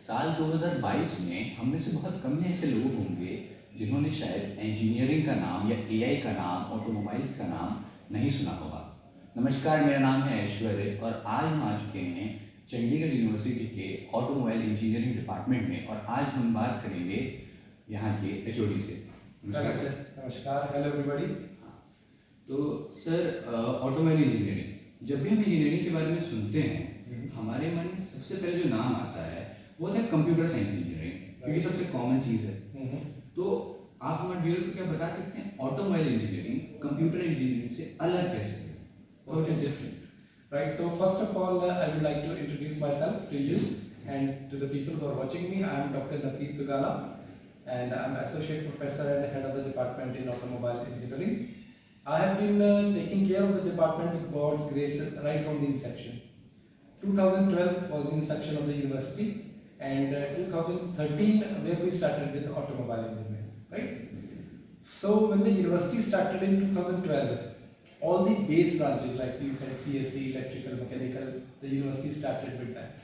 साल 2022 में हम में से बहुत कम ही ऐसे लोग होंगे जिन्होंने शायद इंजीनियरिंग का नाम या एआई का नाम, ऑटोमोबाइल्स का नाम नहीं सुना होगा। नमस्कार, मेरा नाम है ऐश्वर्य और आज हम आ चुके हैं चंडीगढ़ यूनिवर्सिटी के ऑटोमोबाइल इंजीनियरिंग डिपार्टमेंट में और आज हम बात करेंगे यहाँ के एचओडी से। नमस्कार सर। नमस्कार, हेलो एवरीबॉडी। तो सर, ऑटोमोबाइल इंजीनियरिंग, जब भी हम इंजीनियरिंग के बारे में सुनते हैं हमारे मन में सबसे पहले जो नाम आता है वो है कंप्यूटर साइंस इंजीनियरिंग, क्योंकि सबसे कॉमन चीज़ है। तो आप हमारे व्यूअर्स को क्या बता सकते हैं ऑटोमोबाइल इंजीनियरिंग कंप्यूटर इंजीनियरिंग से अलग कैसे है? How it is different? Right, so first of all, I would like to introduce myself to you and to the people who are watching me. I am Dr. Nateep Tugala and I am Associate Professor and Head of the Department in Automobile Engineering. I have been taking care of the department with God's grace right from the inception. 2012 was the inception of the university and 2013 where we started with automobile engineering, right? So when the university started in 2012, all the base branches like you said CSE, electrical, mechanical, the university started with that.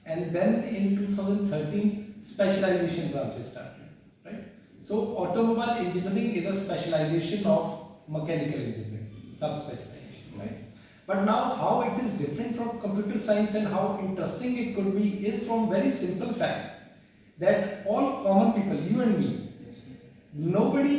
And then in 2013 specialization branches started, right? So automobile engineering is a specialization of mechanical engineering, subspecialization, right? But now how it is different from computer science and how interesting it could be is from very simple fact that all common people, you and me, nobody,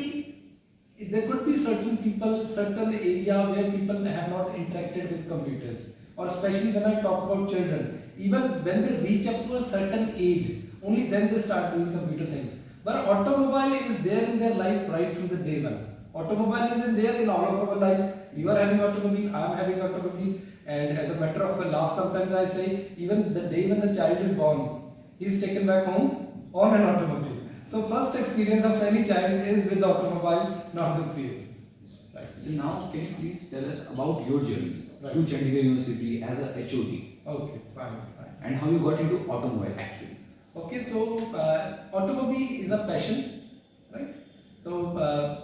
there could be certain people, certain area where people have not interacted with computers, or especially when I talk about children, even when they reach up to a certain age, only then they start doing computer things. But automobile is there in their life right from the day one. Automobile is in there in all of our lives. You are having automobile, I am having automobile, and as a matter of laugh, sometimes I say, even the day when the child is born, he is taken back home on an automobile. So first experience of any child is with automobile, not with CS. Right. So now can you please tell us about your journey Right. to Chandigarh University as a HOD Okay, fine. and how you got into automobile actually? Okay, so automobile is a passion, right? So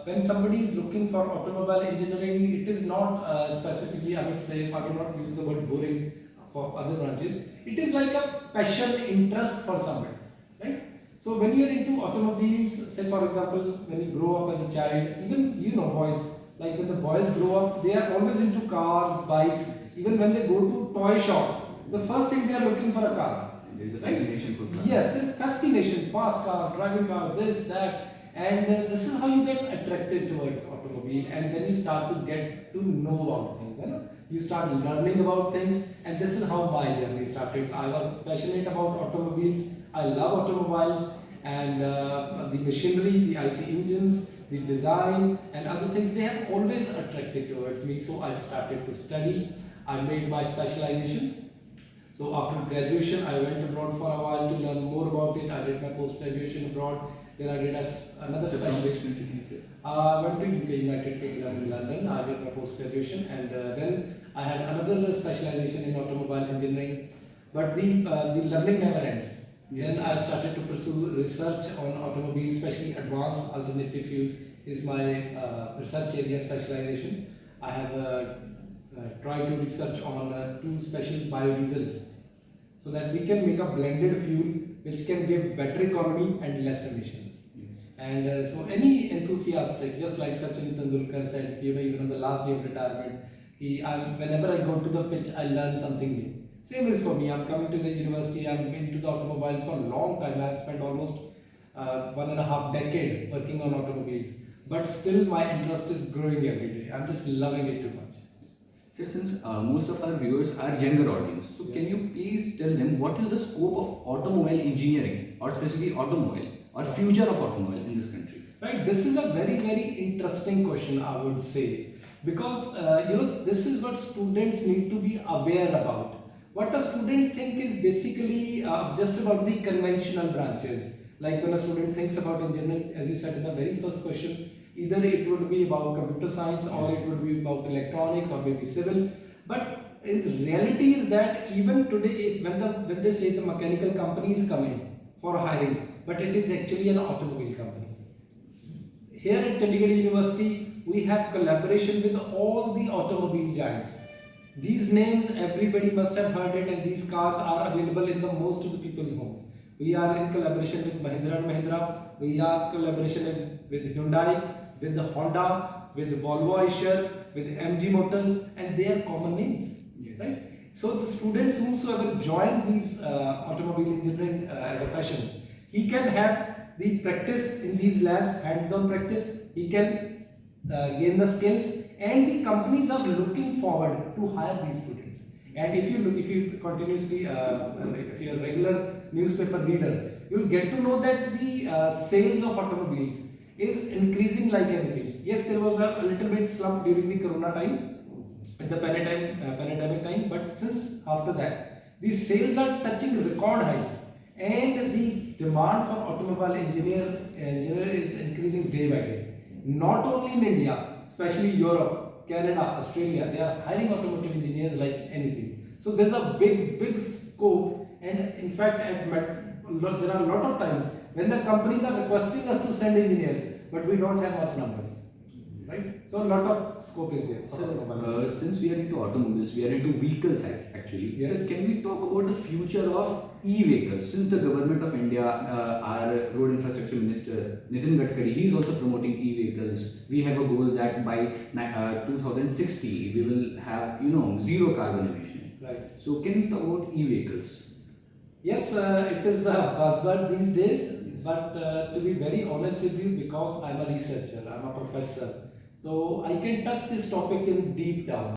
when somebody is looking for automobile engineering, it is not specifically, I would say, I will not use the word boring for other branches. It is like a passion, interest for somebody, right? So when you are into automobiles, say for example, when you grow up as a child, even you know boys, like when the boys grow up, they are always into cars, bikes. Even when they go to toy shop, the first thing they are looking for a car. There is a fascination for cars. Yes, there's fascination, fast car, driving car, this, that. And this is how you get attracted towards automobile, and then you start to get to know about things. You know? You start learning about things, and this is how my journey started. I was passionate about automobiles. I love automobiles, and the machinery, the IC engines, the design, and other things, they have always attracted towards me. So I started to study. I made my specialization. So after graduation, I went abroad for a while to learn more about it. I did my post-graduation abroad. Then I did another specialization. I went to UK, United Kingdom, in London. I did my post-graduation, and then I had another specialization in automobile engineering. But the learning never ends. Yes. Then I started to pursue research on automobiles, especially advanced alternative fuels is my research area specialization. I have tried to research on two special biodiesels so that we can make a blended fuel which can give better economy and less emissions. And so any enthusiastic, just like Sachin Tendulkar said, you know, even on the last day of retirement, whenever I go to the pitch, I learn something new. Same is for me. I'm coming to the university, I'm into the automobiles for a long time. I've spent almost 1.5 decades working on automobiles. But still my interest is growing every day. I'm just loving it too much. So since most of our viewers are younger audience, so can you please tell them what is the scope of automobile engineering or specifically automobile or future of automobile in this country? Right, this is a very, very interesting question, I would say, because you know, this is what students need to be aware about. What a student think is basically just about the conventional branches. Like when a student thinks about engineering, as you said in the very first question, either it would be about computer science or it would be about electronics or maybe civil. But in reality is that even today, when they say the mechanical company is coming for hiring, but it is actually an automobile company. Here at Chandigarh University, we have collaboration with all the automobile giants. These names everybody must have heard it, and these cars are available in the most of the people's homes. We are in collaboration with Mahindra and Mahindra. We are collaboration with Hyundai, with the Honda, with Volvo Eicher, with MG Motors, and they are common names, Yes. right? So the students whosoever join these automobile engineering as a passion, he can have the practice in these labs, hands-on practice. He can gain the skills, and the companies are looking forward to hire these students. And if you continuously, if you're a regular newspaper reader, you'll get to know that the sales of automobiles is increasing like anything. Yes, there was a little bit slump during the Corona time, at the pandemic time, but since after that, the sales are touching record high, and the demand for automobile engineer is increasing day by day. Not only in India, especially Europe, Canada, Australia, they are hiring automotive engineers like anything. So there's a big scope, and in fact, there are a lot of times when the companies are requesting us to send engineers, but we don't have much numbers, right? So a lot of scope is there for automobile. Since we are into automobiles, we are into vehicles actually. Yes. So can we talk about the future of e-vehicles? Since the government of India, our road infrastructure minister Nitin Gadkari, he is also promoting e-vehicles. We have a goal that by 2060 we will have zero carbon emission. Right. So can we talk about e-vehicles? Yes, it is the buzzword these days. But to be very honest with you, because I'm a researcher, I'm a professor, so I can touch this topic in deep down.